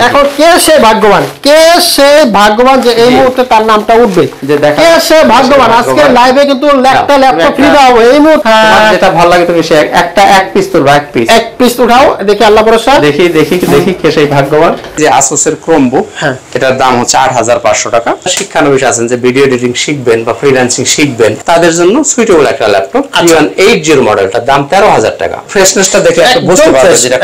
এখন কে সে ভাগ্যবান, কে সে ভাগ্যবান যে এই মুহূর্তে তার নামটা উঠবে, কে সে ভাগ্যবান। আজকে লাইভে কিন্তু একটা ল্যাপটপ ফ্রি দাও এই মুহূর্তে। যেটা ভালো লাগে তুমি সে একটা এক পিস তোর এক পিস উঠাও দেখি, আল্লাহ ভরসা। দেখি দেখি দেখি কে সেই ভাগ্যবান। যে আসুসের ক্রোমবুক, এটার দাম হচ্ছে ৮৫০০ টাকা। শিক্ষানবিশ আছেন যে ভিডিও এডিটিং শিখবেন বা ফ্রিল্যান্সিং শিখবেন, তাদের জন্য সুইটেবল একটা ল্যাপটপ 3180 মডেলটার দাম ১৩,০০০ টাকা। ফ্রেশনেসটা দেখে একটু বুঝতে পারবেন যেটা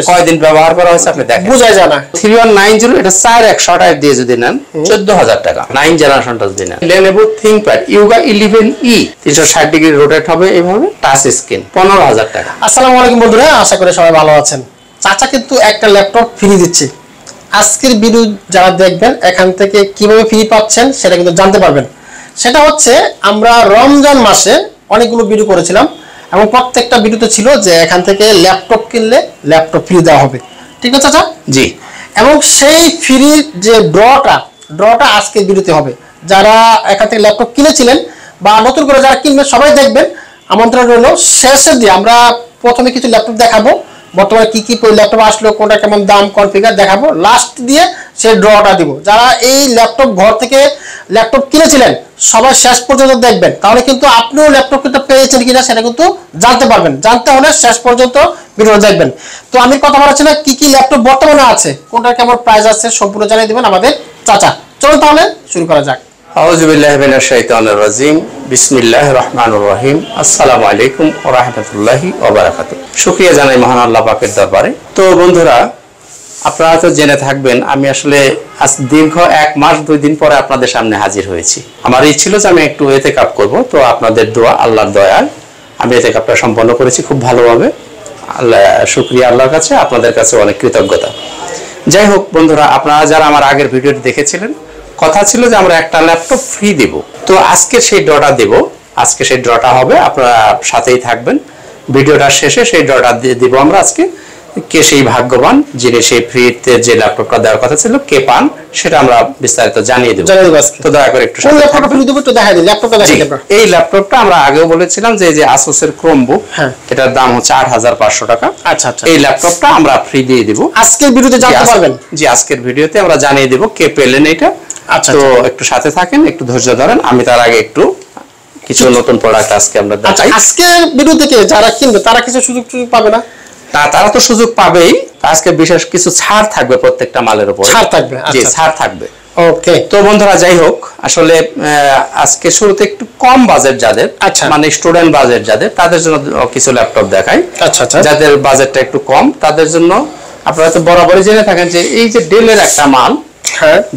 কয়দিন ব্যবহার করা হয়েছে আপনি দেখেন, বুঝাই যায় না। 3190 এটা ৪১০০ দিয়ে যদি নেন ১৪,০০০ টাকা। 9 জেনারেশনটা যদি নেন। Lenovo ThinkPad Yuga 11e 360 degree rotate হবে এইভাবে, টাচ স্ক্রিন ১৫,০০০ টাকা। আসসালামু আলাইকুম বন্ধুরা, আশা করি সবাই ভালো আছেন। চাচা কিন্তু একটা ল্যাপটপ ফ্রি দিচ্ছে। আজকের ভিডিও যারা দেখবেন এখান থেকে কিভাবে ফ্রি পাচ্ছেন সেটা কিন্তু জানতে পারবেন। সেটা হচ্ছে আমরা রমজান মাসে অনেকগুলো ভিডিও করেছিলাম এবং প্রত্যেকটা ভিডিওতে ছিল যে এখান থেকে ল্যাপটপ কিনলে ল্যাপটপ ফ্রি দেওয়া হবে, ঠিক আছে চাচা? জি। এবং সেই ফ্রির যে ড্রটা আজকের ভিডিওতে হবে। যারা এখান থেকে ল্যাপটপ কিনেছিলেন বা নতুন করে যারা কিনবেন সবাই দেখবেন, আমন্ত্রণ রইল। শেষের দিয়ে আমরা প্রথমে কিছু ল্যাপটপ দেখাবো, বর্তমানে কি কি ল্যাপটপ আসলো, কোনটা কেমন দাম, কনফিগার দেখাবো। লাস্ট দিয়ে সেই ড্রটা দিব। যারা এই ল্যাপটপ ঘর থেকে ল্যাপটপ কিনেছিলেন সবাই শেষ পর্যন্ত দেখবেন, তাহলে কিন্তু আপনিও ল্যাপটপ কিন্তু পেয়েছেন কিনা সেটা কিন্তু জানতে পারবেন। জানতে হলে শেষ পর্যন্ত ভিডিও দেখবেন। তো আমি কথা বলাচ্ছি না, কি কি ল্যাপটপ বর্তমানে আছে, কোনটা কেমন প্রাইস আছে সম্পূর্ণ জানিয়ে দিবেন আমাদের চাচা। চলুন তাহলে শুরু করা যাক। আউযু বিল্লাহি মিনাশ শাইতানির রাজিম, বিসমিল্লাহির রহমানির রহিম। আসসালামু আলাইকুম ওয়া রাহমাতুল্লাহি ওয়া বারাকাতুহু। শুকরিয়া জানাই মহান আল্লাহ পাকের দরবারে। তো বন্ধুরা, আপনারা তো জেনে থাকবেন আমি আসলে আজ দীর্ঘ ১ মাস ২ দিন পরে আপনাদের সামনে হাজির হয়েছি। আমার ইচ্ছে ছিল যে আমি একটু ইতিকাফ করব, তো আপনাদের দোয়া, আল্লাহর দয়ায় আমি ইতিকাফটা সম্পন্ন করেছি খুব ভালোভাবে। আল্লাহ শুকরিয়া আল্লাহর কাছে, আপনাদের কাছে অনেক কৃতজ্ঞতা। যাই হোক বন্ধুরা, আপনারা যারা আমার আগের ভিডিওটি দেখেছিলেন, কথা ছিল যে আমরা একটা ল্যাপটপ ফ্রি দেব। তো আজকে সেই ড্রটা দেব, আজকে সেই ড্রটা হবে, আপনারা সাথেই থাকবেন। ভিডিওটার শেষে সেই ড্রটা দিব আমরা আজকে। কে সেই ভাগ্যবান যিনি সেই ফ্রিতে যে ল্যাপটপটা দেওয়ার কথা ছিল কে পান সেটা আমরা বিস্তারিত জানিয়ে দেব। তো দয়া করে একটু এই ল্যাপটপটা আমরা আগেও বলেছিলাম যে যে আসুসের ক্রোমবুক, এটার দাম হচ্ছে ৮৫০০ টাকা। আচ্ছা আচ্ছা, এই ল্যাপটপটা আমরা ফ্রি দিয়ে দিব আজকের ভিডিওতে, জানতে পারবেন। জি, আজকের ভিডিওতে আমরা জানিয়ে দেব কে পেলেন এটা। আচ্ছা, তো একটু সাথে থাকেন, একটু ধৈর্য ধরেন। আমি তার আগে একটু কিছু নতুন প্রোডাক্ট আজকে আমরা দেখাই। আজকের ভিডিও থেকে যারা কিনবে তারা কিছু সুযোগ পাবে না? তারা তো সুযোগ পাবেই। আজকে বিশেষ কিছু ছাড় থাকবে, প্রত্যেকটা মালের উপর ছাড় থাকবে। জি, ছাড় থাকবে। ওকে। তো বন্ধুরা, যাই হোক, আসলে আজকে শুরুতে একটু কম বাজেট যাদের, মানে স্টুডেন্ট বাজেট যাদের, তাদের জন্য কিছু ল্যাপটপ দেখাই। আচ্ছা আচ্ছা, যাদের বাজেটটা একটু কম তাদের জন্য। আপনারা তো বরাবরই জেনে থাকেন যে এই যে ডেলের একটা মাল,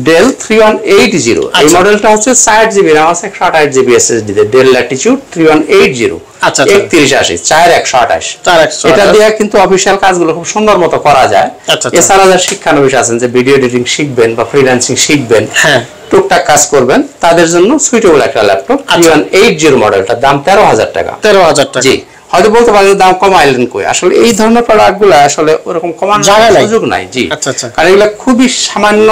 ডেল 3180, এই মডেলটা হচ্ছে ৬০ জিবি RAM আছে, ১২৮ জিবি SSD তে। Del Latitude 3180, 3180, 4128। এটা দিয়ে কিন্তু অফিশিয়াল কাজগুলো খুব সুন্দর মতো করা যায়। এছাড়া যারা শিক্ষানবিশ আছেন যে ভিডিও এডিটিং শিখবেন বা ফ্রিল্যান্সিং শিখবেন, টুকটাক কাজ করবেন, তাদের জন্য সুইটেবল একটা ল্যাপটপ 3180 মডেলটার দাম ১৩,০০০ টাকা। ১৩,০০০ টাকা। জি, হয়তো বলতে পারেন দাম কমাইলেন কই, আসলে এই ধরনের প্রোডাক্টগুলো আসলে ওরকম কমানোর সুযোগ নাই। জি, কারণ এগুলো খুবই সামান্য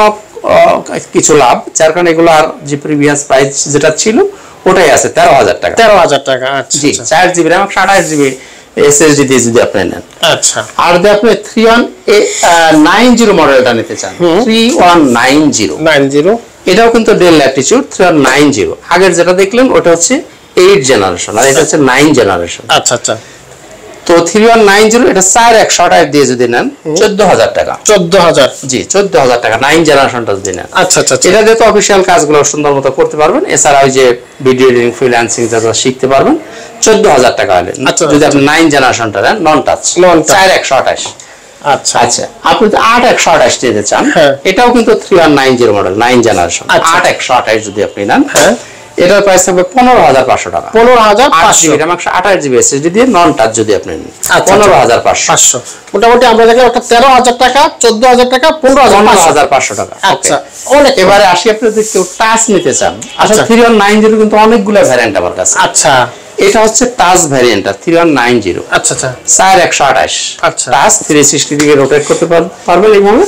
কিছু লাভ, যার কারণে এগুলো আর যে প্রিভিয়াস প্রাইস যেটা ছিল ওটাই আছে ১৩,০০০ টাকা। ১৩,০০০ টাকা। আচ্ছা, জি, ৪ জিবি RAM, ২৮ জিবি SSD দিয়ে যদি আপনি নেন। আচ্ছা, আর যদি আপনি 3190 মডেলটা নিতে চান, 3190, এটাও কিন্তু ডেল ল্যাটিটিউড 3190। আগের যেটা দেখলেন ওটা হচ্ছে 8 জেনারেশন, আর এটা হচ্ছে 9 জেনারেশন। আচ্ছা আচ্ছা, তো 3190 এটা 4128 দিয়ে যদি নেন ১৪,০০০ টাকা। ১৪,০০০? জি, ১৪,০০০ টাকা 9 জেনারেশনটা যদি নেন। আচ্ছা আচ্ছা, এটা দিয়ে তো অফিশিয়াল কাজগুলো সুন্দর মতো করতে পারবেন। এছাড়া ওই যে ভিডিও এডিটিং ফ্রিল্যান্সিং যারা শিখতে পারবেন ১৪,০০০ টাকা হলে। যদি আপনি 9 জেনারেশনটা নেন, নন টাচ, 4128। আচ্ছা আচ্ছা, আপনি তো 8128 দিতে চান, এটাও কিন্তু 3190 মডেল, 9 জেনারেশন। 8128 যদি আপনি নেন, এটার প্রাইস থাকবে ১৫,৫০০ টাকা। ১৫,৫০০, ২৮ জিবি SSD দিয়ে নন টাচ যদি আপনি নেন ১৫,৫০০। মোটামুটি আমরা দেখলাম একটা ১৩,০০০ টাকা, ১৪,০০০ টাকা, ১৫,৫০০ টাকা। আচ্ছা, অনেক। এবারে আসি, আপনি যদি কেউ টাচ নিতে চান, আচ্ছা 3190 কিন্তু অনেকগুলো ভ্যারিয়েন্ট আমার কাছে। আচ্ছা, এটা হচ্ছে টাচ ভ্যারিয়েন্টটা 3190। আচ্ছা আচ্ছা, ৪১২৮। আচ্ছা, টাচ 360 ডিগ্রি রোটেট করতে পারবেন এইভাবে,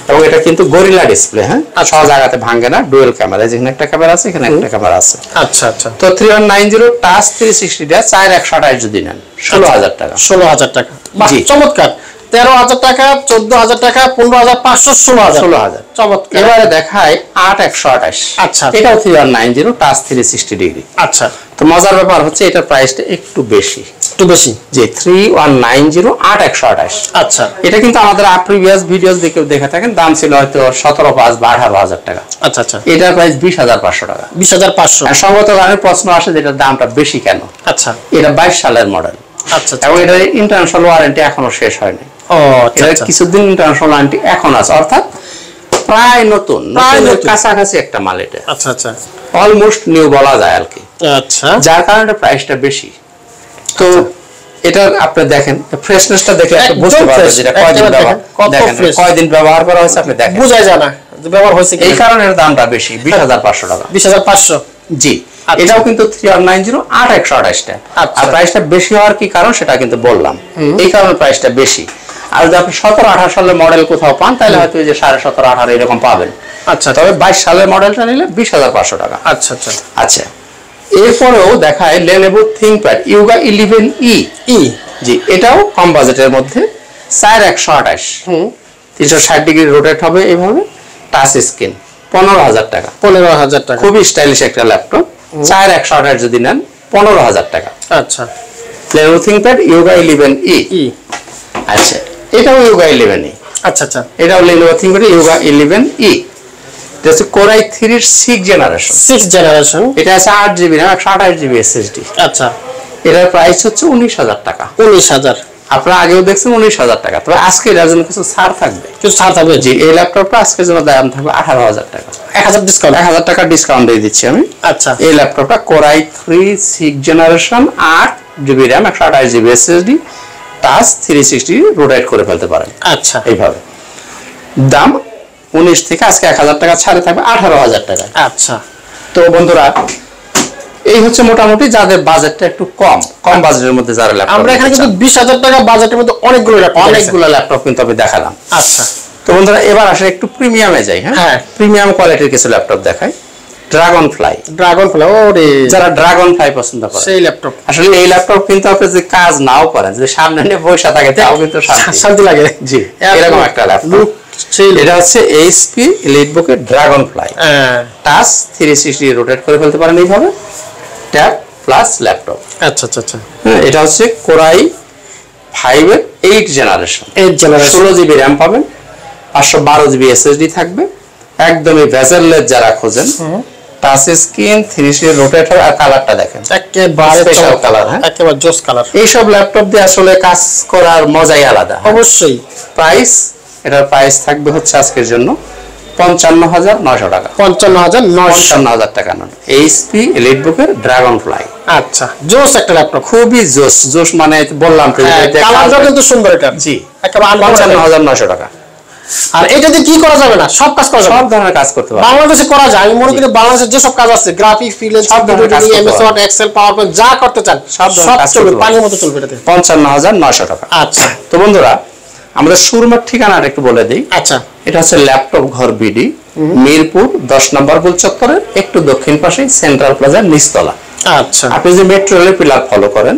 এবং এটা কিন্তু গরিলা ডিসপ্লে। হ্যাঁ, সব জায়গাতে ভাঙে না, ডুয়াল ক্যামেরা, যেখানে একটা ক্যামেরা আছে এখানে একটা ক্যামেরা আছে। আচ্ছা আচ্ছা, তো 3190 টাচ 360 টা 4128 যদি নেন ১৬,০০০ টাকা। ১৬,০০০ টাকা, বাহ চমৎকার। 13,000 টাকা, 14,000 টাকা, 15,500, 16,000। 16,000। চমৎকার। এবারে দেখায় 8128। আচ্ছা। এটাও 3190, টাচ 360 ডিগ্রি। আচ্ছা, তো মজার ব্যাপার হচ্ছে এটার প্রাইসটা একটু বেশি, একটু বেশি। যে 3190 8128। আচ্ছা এটা কিন্তু আমাদের প্রিভিয়াস ভিডিওস দেখে থাকেন, দাম ছিল হয়তো 17,500 বা 18,000 টাকা। আচ্ছা আচ্ছা, এটার প্রাইস 20,500 টাকা। 20,500। আর সঙ্গত কারণে প্রশ্ন আসে যে এটার দামটা বেশি কেন। আচ্ছা এটা 22 সালের মডেল। আচ্ছা, এবং এটার ইন্টারন্যাশনাল ওয়ারেন্টি এখনো শেষ হয়নি। ও আচ্ছা এটা আচ্ছা, কিছুদিন ইন্টারন্যাশনাল ওয়ারেন্টি এখন আছে, অর্থাৎ প্রায় নতুন, নতুনের কাছাকাছি একটা মাল এটা। আচ্ছা আচ্ছা অলমোস্ট নিউ বলা যায় আর কি। আচ্ছা, যার কারণে প্রাইসটা বেশি। তো এটা আপনি দেখেন ফ্রেশনেসটা দেখে আপনি বুঝতে পারবেন যেটা কয়দিন ব্যবহার, দেখেন কয়দিন ব্যবহার করা হয়েছে আপনি দেখেন, বোঝা যায় না যে ব্যবহার হয়েছে কি। এই কারণে এর দামটা বেশি, 20,500 টাকা। 20,500। জি, এটাও কিন্তু 3190 8128 টা। আর প্রাইসটা বেশি হওয়ার কি কারণ সেটা কিন্তু বললাম, এই কারণে প্রাইসটা বেশি। আর যদি আপনি 17-18 সালের মডেল কোথাও পান তাহলে হয়তো এই যে 17.5-18 এরকম পাবেন। আচ্ছা, তবে 22 সালের মডেলটা নিলে 20,500 টাকা। আচ্ছা আচ্ছা আচ্ছা, এরপরেও দেখায় Lenovo ThinkPad Yoga 11e। জি, এটাও কম বাজেটের মধ্যে 4128। 360 ডিগ্রি রোটেট হবে এইভাবে, টাচ স্ক্রিন, 15,000 টাকা। 15,000 টাকা, খুবই স্টাইলিশ একটা ল্যাপটপ। 4128 যদি নেন 15,000 টাকা। আচ্ছা, Lenovo ThinkPad Yoga 11e। আচ্ছা, এটাও Yoga 11e। আচ্ছা আচ্ছা, এটাও Lenovo ThinkPad Yoga 11e। এটা হচ্ছে Core i3 এর 6 জেনারেশন। 6 জেনারেশন। এটা আছে 8GB RAM, 128GB SSD। আচ্ছা, এটার প্রাইস হচ্ছে 19,000 টাকা। 19,000। আপনারা আগেও দেখছেন 19,000 টাকা। তবে আজকে এর জন্য কিছু ছাড় থাকবে, কিছু ছাড় থাকবে। জি, এই ল্যাপটপটা আজকের জন্য দাম থাকবে 18,000 টাকা। 1000 ডিসকাউন্ট, 1000 টাকা ডিসকাউন্ট দিয়ে দিচ্ছি আমি। আচ্ছা, এই ল্যাপটপটা Core i3 6 generation, 8GB RAM, 128GB SSD, touch 360 rotate করে ফেলতে পারেন। আচ্ছা, এইভাবে দাম 19 থেকে আজকে 1000 টাকা ছাড়ে থাকবে 18,000 টাকা। আচ্ছা, তো বন্ধুরা, এই হচ্ছে মোটামুটি যাদের বাজেটটা একটু কম বাজেটের মধ্যে যারা ল্যাপটপ, আমরা এখানে কিন্তু 20,000 টাকা বাজেটের মধ্যে অনেকগুলো ল্যাপটপ কিন্তু আমি দেখালাম। আচ্ছা, তো বন্ধুরা, এবার আসলে একটু প্রিমিয়ামে যাই। হ্যাঁ, প্রিমিয়াম কোয়ালিটির কিছু ল্যাপটপ দেখাই। ড্রাগনফ্লাই, ওরে যারা ড্রাগনফ্লাই পছন্দ করে সেই ল্যাপটপ। আসলে এই ল্যাপটপ কিন্তু আপনি যদি কাজ নাও করেন, যদি সামনে নিয়ে বসে থাকে তাও কিন্তু শান্তি লাগে। জি, এরকম একটা ল্যাপটপ। এটা হচ্ছে HP EliteBook এর ড্রাগনফ্লাই। টাচ 360 রোটেট করে ফেলতে পারেন এইভাবে, ট্যাব প্লাস ল্যাপটপ। আচ্ছা আচ্ছা আচ্ছা, এটা হচ্ছে Core i5 এর 8 জেনারেশন। 16GB RAM পাবেন, 512GB SSD থাকবে। একদমই ভেজেললেস যারা খোঁজেন, টাচ স্ক্রিন, 360 রোটেট হবে। আর কালারটা দেখেন, একেবারে স্পেশাল কালার। হ্যাঁ, একেবারে জোস কালার। এইসব ল্যাপটপ দিয়ে আসলে কাজ করার মজাই আলাদা। অবশ্যই। প্রাইস, এটার প্রাইস থাকবে হচ্ছে আজকের জন্য 55,900 টাকা। 55,900 টাকা। HP EliteBook এর ড্রাগনফ্লাই। আচ্ছা, জোস একটা ল্যাপটপ, খুবই জোস মানে বললাম তো, কালারটা কিন্তু সুন্দর। এটা জি, একেবারে 55,900 টাকা। আর এটা দিয়ে কি করা যাবে না? সব কাজ করা যাবে, সব ধরনের কাজ করতে পারবে। বাংলাদেশে করা যায়, আমি মনে করি বাংলাদেশে যে সব কাজ আছে, graphic, freelance, video editing, MS Word, Excel, PowerPoint, যা করতে চান সব চলবে, পানির মতো চলবে এটাতে। 55,900 টাকা। আচ্ছা, তো বন্ধুরা, আমাদের শোরুমের ঠিকানাটা একটু বলে দিই। আচ্ছা, এটা হচ্ছে ল্যাপটপ ঘর বিডি, মিরপুর 10 নম্বর গোল চত্বরের একটু দক্ষিণ পাশে, সেন্ট্রাল প্লাজার নিচতলা। আচ্ছা, আপনি যে মেট্রো রেলের পিলার ফলো করেন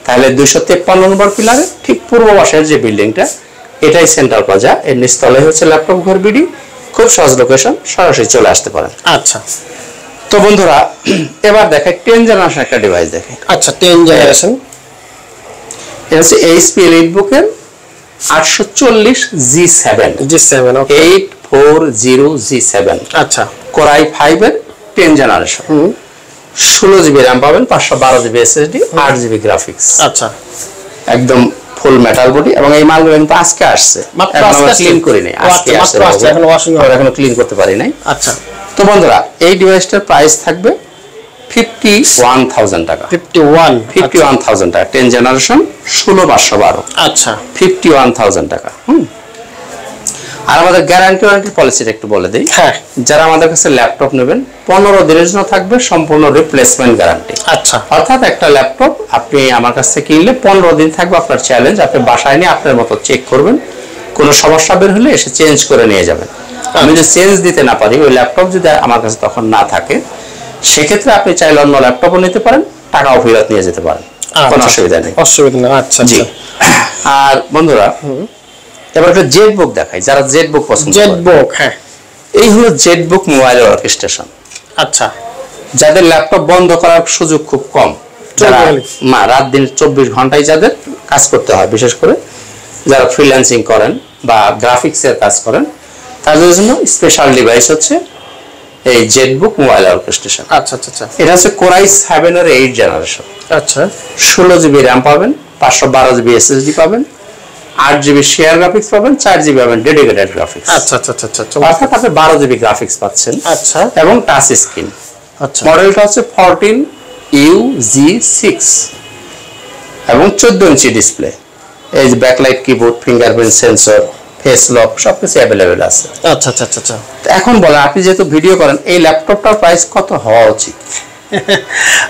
তাহলে 253 নম্বর পিলারের ঠিক পূর্ব পাশের যে বিল্ডিংটা, এটাই সেন্ট্রাল প্লাজা। এর নিচতলায় হচ্ছে ল্যাপটপ ঘর বিডি। খুব সহজ লোকেশন, সরাসরি চলে আসতে পারেন। আচ্ছা, তো বন্ধুরা, এবার দেখাই 10 জেনারেশন একটা ডিভাইস দেখে। আচ্ছা, 10 জেনারেশন, এটা হচ্ছে HP EliteBook এর 840 G7। 840G7। আচ্ছা, Core i5 এর 10 জেনারেশন, 16GB RAM পাবেন, 512GB SSD, 8GB গ্রাফিক্স। আচ্ছা, একদম ফুল মেটাল বডি। এবং এই মালগুলো কিন্তু আজকে আসছে, এখনো ক্লিন করি নাই, আজকে আসছে, এখনো ওয়াশিং হবে, এখনো ক্লিন করতে পারি নাই। আচ্ছা, তো বন্ধুরা, এই ডিভাইসটার প্রাইস থাকবে 51,000 টাকা। 51,000 টাকা। 10 জেনারেশন, 16/512। আচ্ছা, 51,000 টাকা। আর আমাদের গ্যারান্টি ওয়ারেন্টি পলিসিটা একটু বলে দিই। হ্যাঁ, যারা আমাদের কাছে ল্যাপটপ নেবেন 15 দিনের জন্য থাকবে সম্পূর্ণ রিপ্লেসমেন্ট গ্যারান্টি। আচ্ছা, অর্থাৎ একটা ল্যাপটপ আপনি আমার কাছ থেকে কিনলে 15 দিন থাকবে আপনার চ্যালেঞ্জ। আপনি বাসায় নিয়ে আপনার মতো চেক করবেন, কোনো সমস্যা বের হলে এসে চেঞ্জ করে নিয়ে যাবেন। আমি যদি চেঞ্জ দিতে না পারি, ওই ল্যাপটপ যদি আমার কাছে তখন না থাকে, সেক্ষেত্রে আপনি চাইলে অন্য ল্যাপটপও নিতে পারেন, টাকাও ফেরত নিয়ে যেতে পারেন, কোনো অসুবিধা নেই। অসুবিধা নেই। আচ্ছা জি। আর বন্ধুরা, এবার একটা জেটবুক দেখাই, যারা জেটবুক পছন্দ করেন। জেটবুক, হ্যাঁ, এই হলো জেটবুক মোবাইল ওয়ার্কস্টেশন। আচ্ছা, যাদের ল্যাপটপ বন্ধ করার সুযোগ খুব কম, যারা রাত দিন 24 ঘন্টায় যাদের কাজ করতে হয়, বিশেষ করে যারা ফ্রিল্যান্সিং করেন বা গ্রাফিক্সের কাজ করেন, তাদের জন্য স্পেশাল ডিভাইস হচ্ছে এই জেটবুক মোবাইল ওয়ার্কস্টেশন। আচ্ছা আচ্ছা আচ্ছা, এটা হচ্ছে কোরাই 7 এর 8 জেনারেশন। আচ্ছা, 16 জিবি র্যাম পাবেন, 512 জিবি এসএসডি পাবেন, 8 জিবি শেয়ার গ্রাফিক্স পাবেন, 4 জিবি পাবেন ডেডিকেটেড গ্রাফিক্স। আচ্ছা আচ্ছা আচ্ছা, অর্থাৎ আপনি 12 জিবি গ্রাফিক্স পাচ্ছেন। আচ্ছা, এবং টাচ স্ক্রিন। আচ্ছা, মডেলটা হচ্ছে 14UG6 এবং 14 ইঞ্চি ডিসপ্লে। এই যে backlight keyboard, fingerprint sensor, face lock সবকিছু অ্যাভেলেবেল আছে। আচ্ছা আচ্ছা আচ্ছা। এখন বলেন, আপনি যেহেতু ভিডিও করেন, এই ল্যাপটপটার প্রাইস কত হওয়া উচিত?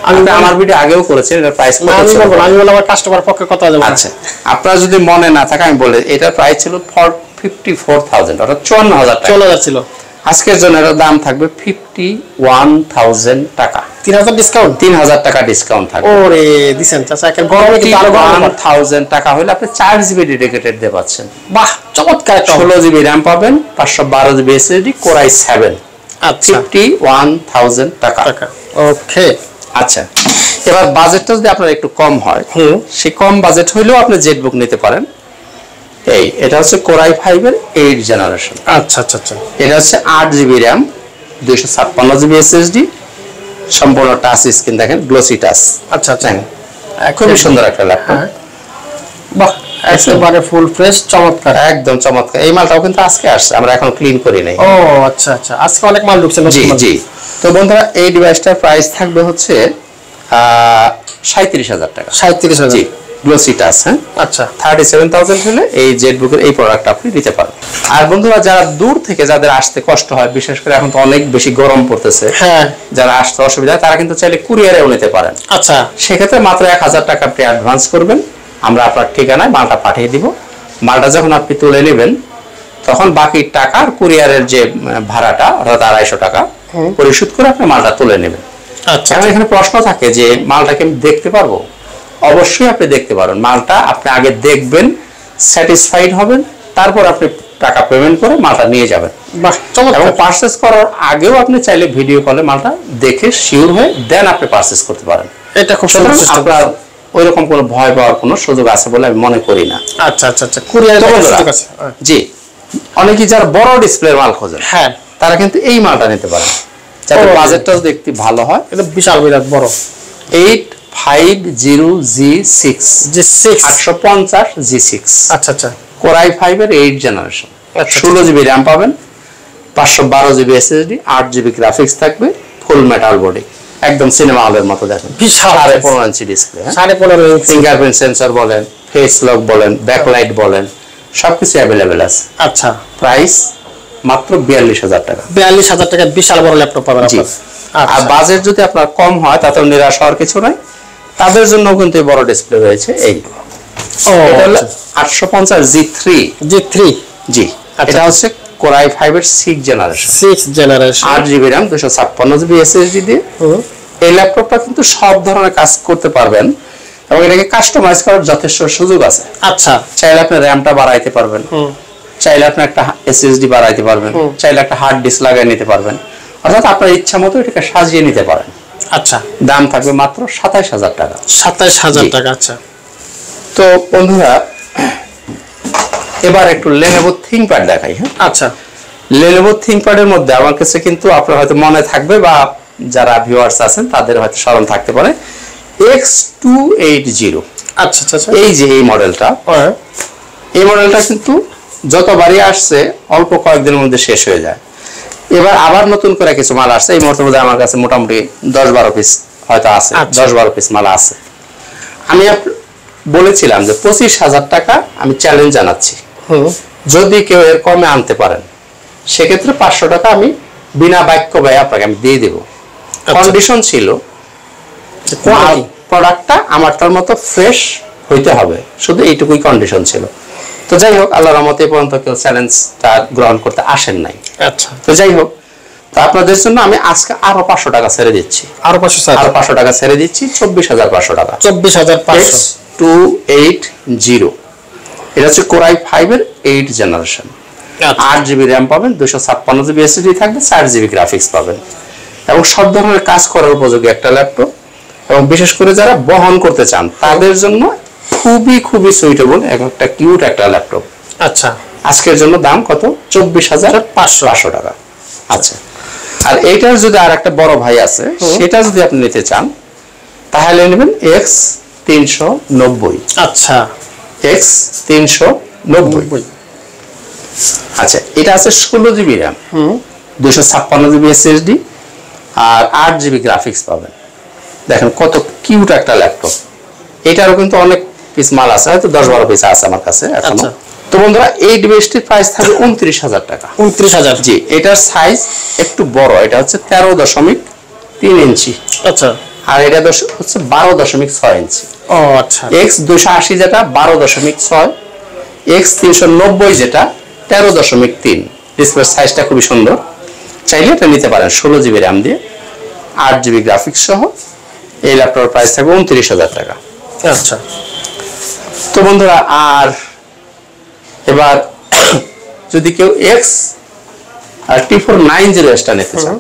আমি আমার ভিডিও আগেও করেছেন, এটার প্রাইস কত ছিল? আমি বললাম আমার কাস্টমার পক্ষে কত দেব। আচ্ছা, আপনার যদি মনে না থাকে আমি বলে, এটার প্রাইস ছিল 54,000, অর্থাৎ 54,000 টাকা। 54,000 ছিল। আজকের জন্য এর দাম থাকবে 51,000 টাকা। 3,000 ডিসকাউন্ট, 3,000 টাকা ডিসকাউন্ট থাকবে। ওরে দিছেন চাচা, এখন গরমে কিন্তু আরো 1,000 টাকা হলে আপনি 4 জিবি ডেডিকেটেড দিয়ে পাচ্ছেন। বাহ, চমৎকার। 16 জিবি র্যাম পাবেন, 512 জিবি এসএসডি, কোরাই 7। আচ্ছা, 51,000 টাকা। ওকে। আচ্ছা, এবার বাজেটটা যদি আপনার একটু কম হয়, সেই কম বাজেট হইলেও আপনি জেটবুক নিতে পারেন। এটা হচ্ছে কোরাই 5 এর 8 জেনারেশন। আচ্ছা আচ্ছা আচ্ছা, এটা হচ্ছে 8 জিবি র্যাম, 256 জিবি এসএসডি, সম্পূর্ণ টাচ স্ক্রিন, দেখেন গ্লোসি টাচ। আচ্ছা আচ্ছা, খুবই সুন্দর একটা ল্যাপটপ। বাহ, একেবারে ফুল ফ্রেশ, চমৎকার, একদম চমৎকার। এই মালটাও কিন্তু আজকে আসছে, আমরা এখন ক্লিন করি নাই। ও আচ্ছা আচ্ছা, আজকে অনেক মাল ঢুকছে। জি জি। তো বন্ধুরা, এই ডিভাইসটার প্রাইস থাকবে হচ্ছে 37,000 টাকা। 37,000, জি, গ্লোসি টাচ। হ্যাঁ, আচ্ছা, 37,000 হলে এই জেটবুকের এই প্রোডাক্ট আপনি নিতে পারেন। আর বন্ধুরা, যারা দূর থেকে যাদের আসতে কষ্ট হয়, বিশেষ করে এখন তো অনেক বেশি গরম পড়তেছে, হ্যাঁ, যারা আসতে অসুবিধা, তারা কিন্তু চাইলে কুরিয়ারেও নিতে পারেন। আচ্ছা, সেক্ষেত্রে মাত্র 1,000 টাকা আপনি অ্যাডভান্স করবেন, আমরা আপনার ঠিকানায় মালটা পাঠিয়ে দিব। মালটা যখন আপনি তুলে নেবেন, তখন বাকি টাকার কুরিয়ারের যে ভাড়াটা, অর্থাৎ 250 টাকা পরিশোধ করে আপনি মালটা তুলে নেবেন। আচ্ছা। এখন এখানে প্রশ্ন থাকে যে মালটাকে আমি দেখতে পারবো? অবশ্যই আপনি দেখতে পারেন। মালটা আপনি আগে দেখবেন, স্যাটিসফাইড হবেন, তারপর আপনি টাকা পেমেন্ট করে মালটা নিয়ে যাবেন। বাহ, চমৎকার। এবং পারচেজ করার আগেও আপনি চাইলে ভিডিও কলে মালটা দেখে শিওর হয়ে দেন আপনি পারচেজ করতে পারেন। এটা খুব সুন্দর সিস্টেম। আপনার ওইরকম কোনো ভয় পাওয়ার কোনো সুযোগ আছে বলে আমি মনে করি না। আচ্ছা আচ্ছা আচ্ছা, কুরিয়ার সুযোগ আছে। জি, অনেকেই যারা বড় ডিসপ্লের মাল খোঁজেন, হ্যাঁ, তারা কিন্তু এই মালটা নিতে পারেন, যাতে বাজেটটা যদি একটু ভালো হয়। এটা বিশাল বিরাট বড়। 850G6, 850G6। আচ্ছা আচ্ছা, কোরাই 5 এর 8 জেনারেশন। 16 জিবি র্যাম পাবেন, 512 জিবি এসএসডি, 8 জিবি গ্রাফিক্স থাকবে, ফুল মেটাল বডি, একদম সিনেমা হলের মতো। দেখেন বিশাল 15.5 ইঞ্চি ডিসপ্লে। 15.5 ইঞ্চি। ফিঙ্গারপ্রিন্ট সেন্সর বলেন, ফেস লক বলেন, ব্যাকলাইট বলেন, সবকিছু অ্যাভেলেবেল আছে। আচ্ছা, প্রাইস মাত্র 42,000 টাকা। 42,000 টাকা বিশাল বড় ল্যাপটপ পাবেন আপনারা। আর বাজেট যদি আপনার কম হয়, তাতেও নিরাশ হওয়ার কিছু নাই, তাদের জন্য কিন্তু বড় ডিসপ্লে রয়েছে। এই এটা হলো 850G3। জি, এটা হচ্ছে কোরাই 5 এর 6 generation. 8 GB RAM, 256 GB SSD দিয়ে এই ল্যাপটপটা কিন্তু সব ধরনের কাজ করতে পারবেন, এবং এটাকে কাস্টমাইজ করার যথেষ্ট সুযোগ আছে। আচ্ছা, চাইলে আপনি র্যামটা বাড়াইতে পারবেন, চাইলে আপনি একটা এসএসডি বাড়াইতে পারবেন, চাইলে একটা হার্ড ডিস্ক লাগিয়ে নিতে পারবেন, অর্থাৎ আপনার ইচ্ছা মতো এটাকে সাজিয়ে নিতে পারেন। আচ্ছা, দাম থাকবে মাত্র 27,000 টাকা। 27,000 টাকা। আচ্ছা, তো বন্ধুরা, এবার একটু লেনোভো থিংকপ্যাড দেখাই। হ্যাঁ, আচ্ছা, লেনোভো থিংকপ্যাডের মধ্যে আমার কাছে কিন্তু আপনার হয়তো মনে থাকবে, বা যারা ভিউয়ার্স আছেন তাদের হয়তো স্মরণ থাকতে পারে, X280। আচ্ছা আচ্ছা, এই যে এই মডেলটা, এই মডেলটা কিন্তু যতবারই আসছে অল্প কয়েকদিনের মধ্যে শেষ হয়ে যায়। এবার আবার নতুন করে কিছু মাল আসছে। এই মুহূর্তে মধ্যে আমার কাছে মোটামুটি 10-12 পিস হয়তো আছে, 10-12 পিস মাল আছে। আমি বলেছিলাম যে 25,000 টাকা আমি চ্যালেঞ্জ জানাচ্ছি, যদি কেউ এর কমে আনতে পারেন, সেক্ষেত্রে 500 টাকা আমি বিনা বাক্য ব্যয় আপনাকে আমি দিয়ে দেবো। কন্ডিশন ছিল প্রোডাক্টটা আমার তার মতো ফ্রেশ হইতে হবে, শুধু এইটুকুই কন্ডিশন ছিল। তো যাই হোক, আল্লাহর রহমতে এই পর্যন্ত কেউ চ্যালেঞ্জটা গ্রহণ করতে আসেন নাই। আচ্ছা, তো যাই হোক, তো আপনাদের জন্য আমি আজকে আরো 500 টাকা ছেড়ে দিচ্ছি, আরো 500 টাকা ছেড়ে দিচ্ছি, 24,500 টাকা। 24,500। X280, এটা হচ্ছে কোরাই 5 এর 8 জেনারেশন। 8 জিবি র্যাম পাবেন, 256 জিবি এসএসডি থাকবে, 4 জিবি গ্রাফিক্স পাবেন এবং সব ধরনের কাজ করার উপযোগী একটা ল্যাপটপ। এবং বিশেষ করে যারা বহন করতে চান তাদের জন্য খুবই খুবই সুইটেবল একটা কিউট একটা ল্যাপটপ। আচ্ছা, আজকের জন্য দাম কত? 24,500 টাকা। আচ্ছা, আর এইটার যদি আর একটা বড় ভাই আছে সেটা যদি আপনি নিতে চান তাহলে নেবেন X390। আচ্ছা, X390। আচ্ছা, এটা আছে 16 জিবি র্যাম, 256 জিবি এসএসডি আর 8 জিবি গ্রাফিক্স পাবেন। দেখেন কত কিউট একটা ল্যাপটপ। এটারও কিন্তু অনেক পিস মাল আছে, হয়তো 10-12 পিস আছে আমার কাছে এখনো। তো বন্ধুরা এই ডিভাইসটির প্রাইস থাকবে 29,000 টাকা। 29,000? জি, এটার সাইজ একটু বড়, এটা হচ্ছে 13.3 ইঞ্চি। আচ্ছা, আর এটা হচ্ছে 12.6 ইঞ্চি। ও আচ্ছা। X280 যেটা 12.6, X390 যেটা 13.3। ডিসপ্লের সাইজটা খুবই সুন্দর, চাইলে এটা নিতে পারেন। 16 জিবি র্যাম দিয়ে 8 জিবি গ্রাফিক্স সহ এই ল্যাপটপের প্রাইস থাকবে 29,000 টাকা। আচ্ছা, তো বন্ধুরা আর এবার যদি কেউ X আর T490S টা নিতে চান,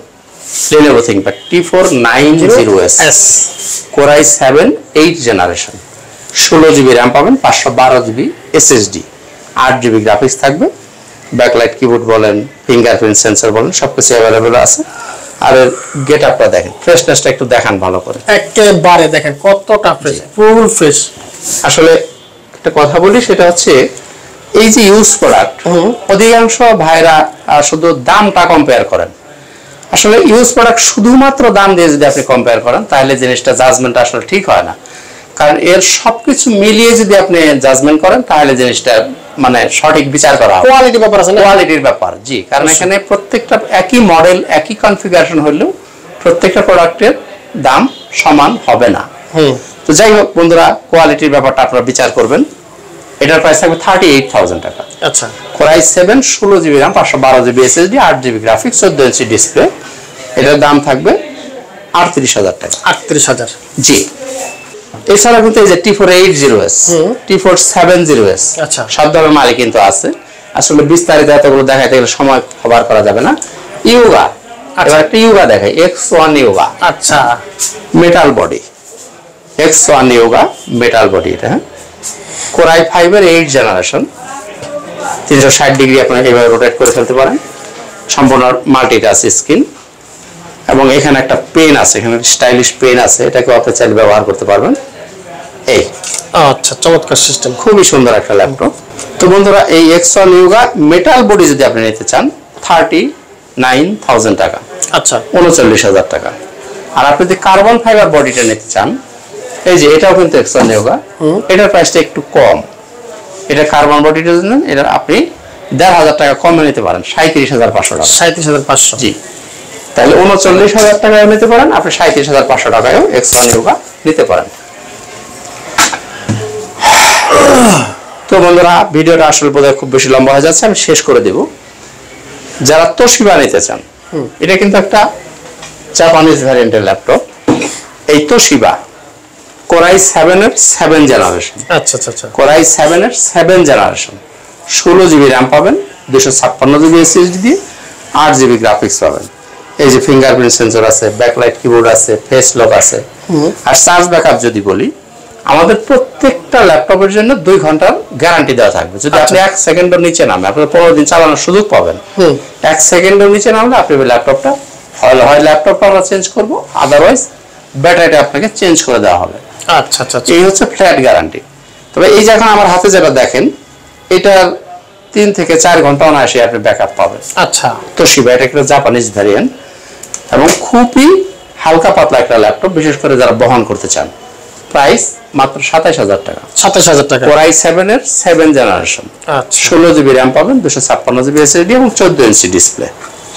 Lenovo ThinkPad T490S Core i7 8 generation, 16 GB RAM পাবেন, 512 জিবি এসএসডি, 8 জিবি গ্রাফিক্স থাকবে, ব্যাকলাইট কিবোর্ড বলেন, ফিঙ্গারপ্রিন্ট সেন্সর বলেন, সবকিছু অ্যাভেলেবল আছে। আর এর গেট আপটা দেখেন, ফ্রেশনেসটা একটু দেখান ভালো করে। একেবারে দেখেন কতটা ফ্রেশ, ফুল ফ্রেশ। আসলে একটা কথা বলি, সেটা হচ্ছে এই যে ইউজ প্রোডাক্ট, অধিকাংশ ভাইরা শুধু দামটা কম্পেয়ার করেন। আসলে ইউজ প্রোডাক্ট শুধুমাত্র দাম দিয়ে যদি আপনি কম্পেয়ার করেন তাহলে জিনিসটা জাজমেন্ট আসলে ঠিক হয় না, কারণ এর সবকিছু মিলিয়ে যদি আপনি জাজমেন্ট করেন তাহলে জিনিসটা মানে সঠিক বিচার করা হবে। কোয়ালিটি ব্যাপার আছে, কোয়ালিটির ব্যাপার। জি, কারণ এখানে প্রত্যেকটা একই মডেল একই কনফিগারেশন হলেও প্রত্যেকটা প্রোডাক্টের দাম সমান হবে না। তো যাই হোক বন্ধুরা, কোয়ালিটির ব্যাপারটা আপনারা বিচার করবেন। এটার প্রাইস থাকবে 38,000 টাকা। আচ্ছা, Core i7 16 GB RAM, 512 GB SSD, 8 GB graphics, 14 inch display. এটার দাম থাকবে 38,000 টাকা। 38,000? জি। এছাড়া কিন্তু এই যে T480S, T470S, আচ্ছা, সব ধরনের মালই কিন্তু আছে। আসলে বিস্তারিত এতগুলো দেখাইতে গেলে সময় কভার করা যাবে না। ইউগা, এবার একটা ইউগা দেখাই, X1 ইউগা। আচ্ছা, metal body, X1 Yoga metal body. এটা Core i5 এর 8 জেনারেশন, 360 ডিগ্রি আপনি এভাবে রোটেট করে ফেলতে পারেন, সম্পূর্ণ মাল্টিটাচ স্ক্রিন এবং এখানে একটা পেন আছে, এখানে স্টাইলিশ পেন আছে, এটাকে আপনি চাইলে ব্যবহার করতে পারবেন। এই আচ্ছা, চমৎকার সিস্টেম, খুবই সুন্দর একটা ল্যাপটপ। তো বন্ধুরা এই X1 ইউগা মেটাল বডি যদি আপনি নিতে চান 39,000 টাকা। আচ্ছা, 39,000 টাকা। আর আপনি যদি কার্বন ফাইবার বডিটা নিতে চান, এই যে এটাও কিন্তু X1 ইউগা, এটার প্রাইসটা একটু কম। এটা কার্বন বডিটা জন্য এটা আপনি 1,500 টাকা কমে নিতে পারেন, 37,500 টাকা। 37,500? জি, তাহলে 39,000 টাকায় নিতে পারেন, আপনি 37,500 টাকায়ও X1 ইউগা নিতে পারেন। তো বন্ধুরা ভিডিওটা আসলে বোধহয় খুব বেশি লম্বা হয়ে যাচ্ছে, আমি শেষ করে দেব। যারা তোশিবা নিতে চান, এটা কিন্তু একটা জাপানিজ ভ্যারিয়েন্টের ল্যাপটপ। এই তোশিবা Core i7 এর 7 জেনারেশন। আচ্ছা আচ্ছা আচ্ছা, Core i7 এর 7 জেনারেশন, 16 জিবি র্যাম পাবেন, 256 জিবি এসএসডি দিয়ে, 8 জিবি গ্রাফিক্স পাবেন। এই যে ফিঙ্গারপ্রিন্ট সেন্সর আছে, ব্যাকলাইট কিবোর্ড আছে, ফেস লক আছে। আর চার্জ ব্যাকআপ যদি বলি, আমাদের প্রত্যেকটা ল্যাপটপের জন্য 2 ঘন্টার গ্যারান্টি দেওয়া থাকবে। যদি আপনি 1 সেকেন্ডের নিচে নামে আপনি 15 দিন চালানোর সুযোগ পাবেন। 1 সেকেন্ডের নিচে নামলে আপনি ল্যাপটপটা হয় ল্যাপটপটা আমরা চেঞ্জ করব, আদারওয়াইজ ব্যাটারিটা আপনাকে চেঞ্জ করে দেওয়া হবে। আচ্ছা আচ্ছা, এই হচ্ছে ফ্ল্যাট গ্যারান্টি। তবে এই যে এখন আমার হাতে যেটা দেখেন, এটার 3 থেকে 4 ঘন্টা অনায়াসে আপনি ব্যাকআপ পাবেন। আচ্ছা, তোশিবা এটা একটা জাপানিজ ভ্যারিয়েন্ট এবং খুবই হালকা পাতলা একটা ল্যাপটপ, বিশেষ করে যারা বহন করতে চান। প্রাইস মাত্র 27,000 টাকা। 27,000 টাকা। Core i7 এর 7 জেনারেশন, আচ্ছা, 16 জিবি র্যাম পাবেন, 256 জিবি এসএসডি এবং 14 ইঞ্চি ডিসপ্লে,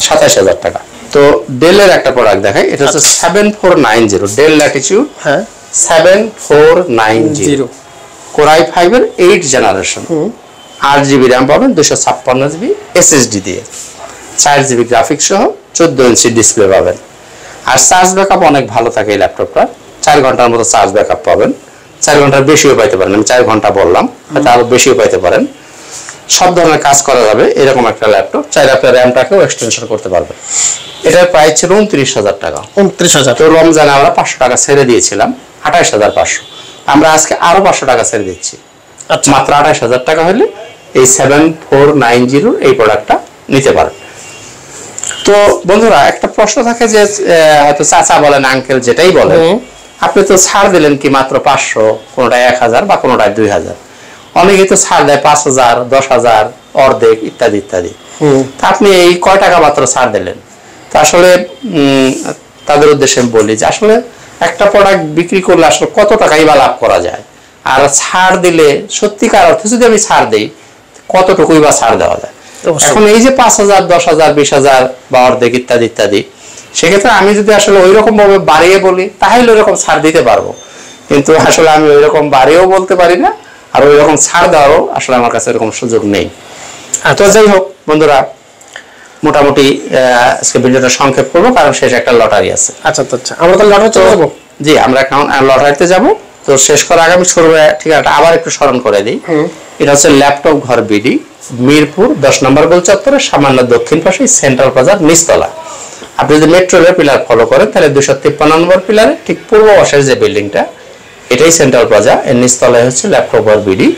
27,000 টাকা। তো ডেলের একটা প্রোডাক্ট দেখাই, এটা হচ্ছে 7490 ডেল ল্যাটিটিউড। হ্যাঁ, 7490 Core i5 এর 8 জেনারেশন, 8 জিবি র্যাম পাবেন, 256 জিবি এসএসডি দিয়ে, 4 জিবি গ্রাফিক্স সহ, 14 ইঞ্চি ডিসপ্লে পাবেন। আর চার্জ ব্যাকআপ অনেক ভালো থাকে এই ল্যাপটপটা, 4 ঘন্টার মতো চার্জ ব্যাকআপ পাবেন। 4 ঘন্টার বেশিও পাইতে পারেন, আমি 4 ঘন্টা বললাম, হয়তো আরো বেশিও পাইতে পারেন। সব ধরনের কাজ করা যাবে এরকম একটা ল্যাপটপ, চাইলে আপনার র্যামটাকেও এক্সটেনশন করতে পারবেন। এটার প্রাইস ছিল 29,000 টাকা। 29,000। তো রমজানে আমরা 500 টাকা ছেড়ে দিয়েছিলাম, 28,500। আমরা আজকে আরো 500 টাকা ছেড়ে দিচ্ছি। আচ্ছা, মাত্র 28,000 টাকা হলে এই 7490 এই প্রোডাক্টটা নিতে পারেন। তো বন্ধুরা একটা প্রশ্ন থাকে যে হয়তো চাচা বলেন, আঙ্কেল যেটাই বলেন, আপনি তো ছাড় দিলেন কি মাত্র 500, কোনোটায় 1000 বা কোনোটায় 2000, অনেকে তো ছাড় দেয় 5000, 10,000, অর্ধেক ইত্যাদি ইত্যাদি। আপনি এই কয় টাকা মাত্র ছাড় দিলেন? তো আসলে তাদের উদ্দেশ্যে আমি বলি যে আসলে একটা প্রোডাক্ট বিক্রি করলে আসলে কত টাকাই বা লাভ করা যায়, আর ছাড় দিলে সত্যিকার অর্থে যদি আমি ছাড় দিই কতটুকুই বা ছাড় দেওয়া যায়। এখন এই যে 5000, 10,000, 20,000 বা অর্ধেক ইত্যাদি ইত্যাদি, সেক্ষেত্রে আমি যদি আসলে ওই রকম ভাবে বাড়িয়ে বলি তাহলে ওইরকম ছাড় দিতে পারবো, কিন্তু আসলে আমি ওই রকম বাড়িয়েও বলতে পারি না, আর ওই রকম ছাড় দেওয়ারও আসলে আমার কাছে এরকম সুযোগ নেই। তো যাই হোক বন্ধুরা, মোটামুটি আজকে ভিডিওটা সংক্ষেপ করবো কারণ শেষ একটা লটারি আছে। আচ্ছা আচ্ছা, আমরা তো লটারি চলে যাবো। জি, আমরা এখন লটারিতে যাব। তো শেষ করার আগে আমি ঠিকানাটা আবার একটু স্মরণ করে দিই। এটা হচ্ছে ল্যাপটপ ঘর বিডি, মিরপুর 10 নম্বর গোল চত্বরে সামান্য দক্ষিণ পাশে সেন্ট্রাল প্লাজার নিচতলা। আপনি যদি মেট্রো রেল পিলার ফলো করেন তাহলে 253 নম্বর পিলারে ঠিক পূর্ব পাশের যে বিল্ডিংটা, এটাই সেন্ট্রাল প্লাজা, এর নিচতলায় হচ্ছে ল্যাপটপ ঘর বিডি।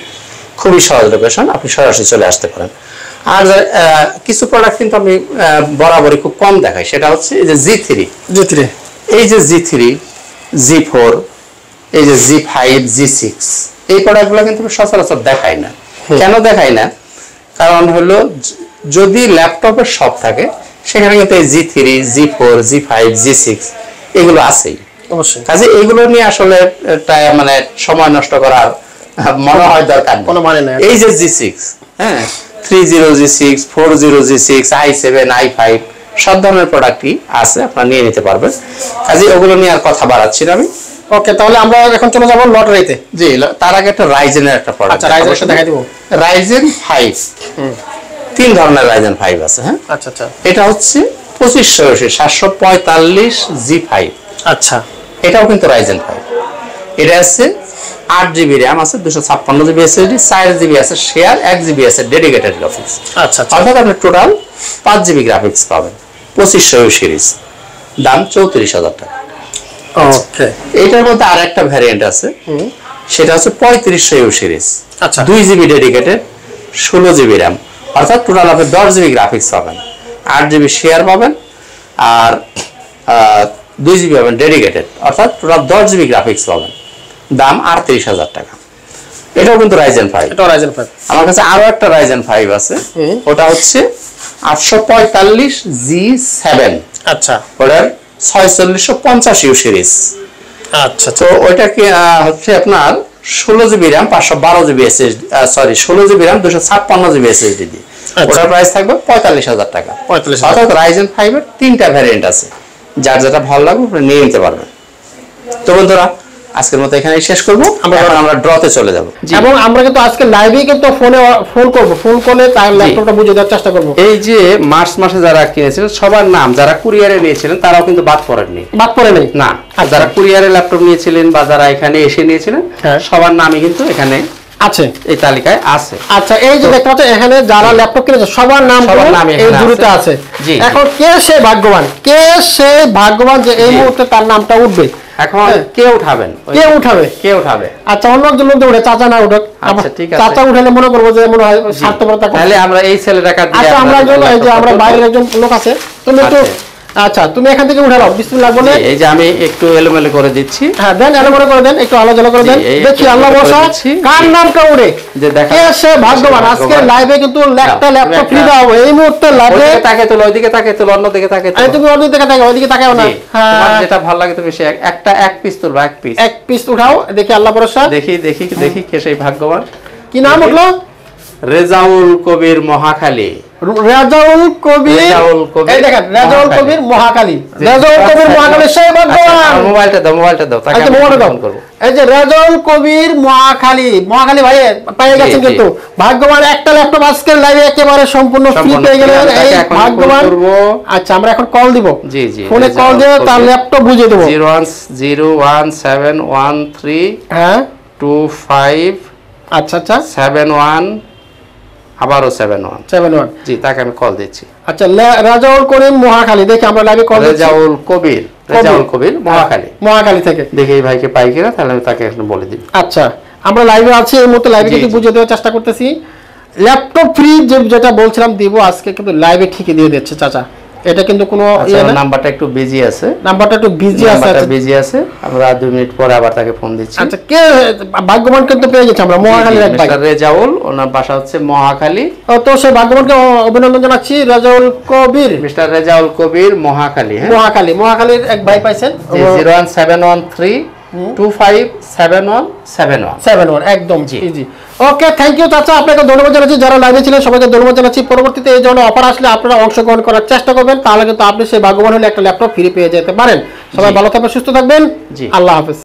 খুবই সহজ লোকেশন, আপনি সরাসরি চলে আসতে পারেন। আর কিছু প্রোডাক্ট কিন্তু আমি বরাবরই খুব কম দেখাই, সেটা হচ্ছে এই যে G3, এই যে G3, G4, এই যে G5, G6, এই প্রোডাক্টগুলো কিন্তু সচরাচর দেখাই না। কেন দেখাই না? কারণ হলো যদি ল্যাপটপের শপ থাকে সেখানে কিন্তু এই G3, G4, G5, G6 এগুলো আছেই। অবশ্যই, কাজে এগুলো নিয়ে আসলে মানে সময় নষ্ট করার মনে হয় দরকার কোনো মানে নাই। এই যে G6, হ্যাঁ, 30 G6, 40 G6, i7, i5 সব ধরনের প্রোডাক্টই আছে, আপনারা নিয়ে নিতে পারবেন। কাজে ওগুলো নিয়ে আর কথা বাড়াচ্ছি না আমি। ওকে, তাহলে আমরা এখন চলে যাবো লটারিতে। জি, তার আগে একটা রাইজেনের একটা প্রোডাক্ট। আচ্ছা, রাইজেনটা দেখাই দিব। রাইজেন 5, 3 ধরনের রাইজেন 5 আছে। হ্যাঁ, আচ্ছা আচ্ছা, এটা হচ্ছে 2580 G5। আচ্ছা, এটাও কিন্তু রাইজেন 5। এটা আছে 8GB র্যাম আছে, 256GB SSD, 4GB আছে শেয়ার, 1GB আছে ডেডিকেটেড গ্রাফিক্স। আচ্ছা, অর্থাৎ আপনি টোটাল 5GB গ্রাফিক্স পাবেন। 2500 সিরিজ, দাম 34,000 টাকা। ওকে, এটার মধ্যে আর একটা ভ্যারিয়েন্ট আছে, সেটা হচ্ছে 3500 সিরিজ। আচ্ছা, 2GB ডেডিকেটেড, 16GB র্যাম, অর্থাৎ টোটাল আপনি 10GB গ্রাফিক্স পাবেন, 8GB শেয়ার পাবেন, আর 2GB পাবেন ডেডিকেটেড, অর্থাৎ টোটাল 10GB গ্রাফিক্স পাবেন। দাম 38,000 টাকা। এটাও কিন্তু রাইজেন 5। এটাও রাইজেন 5। আমার কাছে আরো একটা রাইজেন 5 আছে, ওটা হচ্ছে 845 G7। আচ্ছা, ওটার 4650 সিরিজ। আচ্ছা, তো ওইটাকে হচ্ছে আপনার 16GB RAM, 512GB SSD, sorry 16GB RAM, 256GB SSD দিয়ে। ওটার প্রাইস থাকবে 45,000 টাকা। 45,000। অর্থাৎ রাইজেন 5 এর 3টা ভ্যারিয়েন্ট আছে, যার যেটা ভালো লাগবে আপনি নিয়ে নিতে পারবেন। তো বন্ধুরা, আজকের মতো এখানেই শেষ করবো। আমরা ড্রতে চলে যাব, এবং আমরা কিন্তু আজকে লাইভে কিন্তু ফোন করব, ফোন করলে তার ল্যাপটপটা বুঝিয়ে দেওয়ার চেষ্টা করব। এই যে মার্চ মাসে যারা কিনেছিলেন সবার নাম, যারা কুরিয়ারে নিয়েছিলেন তারাও কিন্তু বাদ পড়েননি। বাদ পড়ে নেই না, যারা কুরিয়ারে ল্যাপটপ নিয়েছিলেন বা যারা এখানে এসে নিয়েছিলেন সবার নামই কিন্তু এখানে আছে, এই তালিকায় আছে। আচ্ছা, এই যে দেখতে পাচ্ছেন এখানে যারা ল্যাপটপ কিনেছে সবার নাম এই জুড়িতে আছে। এখন কে সে ভাগ্যবান, কে সে ভাগ্যবান যে এই মুহূর্তে তার নামটা উঠবে? এখন কে উঠাবেন? কে উঠাবে? আচ্ছা, অন্য একজন লোক উঠে, চাচা না উঠুক। আচ্ছা, ঠিক আছে, চাচা উঠালে মনে করবো যে মনে হয় স্বার্থপরতা। তাহলে আমরা এই ছেলেটাকে দিয়ে, আচ্ছা, আমরা আমরা বাইরের একজন লোক আছে, তুমি একটু, আচ্ছা তুমি এখান থেকে উঠে নাও, বিসমিল্লাহ বলে। এই যে আমি একটু এলোমেলো করে দিচ্ছি। হ্যাঁ, দেন এলোমেলো করে দেন, একটু আলোচনা করে দেন, দেখি আল্লাহ ভরসা কার নামটা উঠে যে দেখা কে সে ভাগ্যবান। আজকে লাইভে কিন্তু একটা ল্যাপটপ ফ্রি দাও এই মুহূর্তে লাইভে। তাকে তো ওইদিকে, তাকে তো অন্য দিকে, তাকে তো তুমি ওইদিকে তাকাও, ওইদিকে তাকাও না। তোমার যেটা ভালো লাগে তুমি সে এক পিস তুলবা, এক পিস উঠাও, দেখি আল্লাহ ভরসা। দেখি কে সেই ভাগ্যবান। কি নাম উঠলো? রেজাউল কবির মহাখালী। রেজাউল কবির, এই দেখেন রেজাউল কবির মহাখালী, রেজাউল কবির মহাখালী সেই ভাগ্যবান। মোবাইলটা দাও তাকে আমি ফোন করব। এই যে রেজাউল কবির মহাখালী ভাই পেয়ে গেছেন কিন্তু ভাগ্যবান। একটা ল্যাপটপ আজকের লাইভে একেবারে সম্পূর্ণ ফ্রি পেয়ে গেলেন, এই ভাগ্যবান। আচ্ছা, আমরা এখন কল দিব। জি, ফোনে কল দিয়ে তার ল্যাপটপ বুঝিয়ে দেব। 0101713 হ্যাঁ 25 আচ্ছা 71 আবারও 71। 71 জি, তাকে আমি কল দিচ্ছি। আচ্ছা, রাজাউল করিম মহাখালী, দেখি আমরা লাইভে কল দিচ্ছি। রেজাউল কবির মহাখালী থেকে। দেখি এই ভাইকে পাই কিনা, তাহলে আমি তাকে এখন বলে দিই। আচ্ছা, আমরা লাইভে আছি, এই মুহূর্তে লাইভে কিন্তু বুঝিয়ে দেওয়ার চেষ্টা করতেছি। ল্যাপটপ ফ্রি যেটা বলছিলাম দিব আজকে, কিন্তু লাইভে ঠিকই দিয়ে দিচ্ছে চাচা। এটা কিন্তু কোনো নাম্বারটা একটু বিজি আছে, আমরা 2 মিনিট পরে আবার তাকে ফোন দিচ্ছি। আচ্ছা, কে ভাগ্যবান কিন্তু পেয়ে গেছে আমরা, মহাখালীর এক ভাই রেজাউল, ওনার বাসা হচ্ছে মহাখালী। তো সেই ভাগ্যবানকে অভিনন্দন জানাচ্ছি। রেজাউল কবির, মিস্টার রেজাউল কবির, মহাখালী। মহাখালীর এক ভাই পাইছেন। 01713257171 একদম জি। ওকে, থ্যাংক ইউ চাচা, আপনাকে ধন্যবাদ জানাচ্ছি। যারা লাইভে ছিলেন সবাইকে ধন্যবাদ জানাচ্ছি। পরবর্তীতে এই ধরনের অফার আসলে আপনারা অংশগ্রহণ করার চেষ্টা করবেন, তাহলে কিন্তু আপনি সেই ভাগ্যবান হলে একটা ল্যাপটপ ফ্রি পেয়ে যেতে পারেন। সবাই ভালো থাকবেন, সুস্থ থাকবেন। আল্লাহ হাফেজ।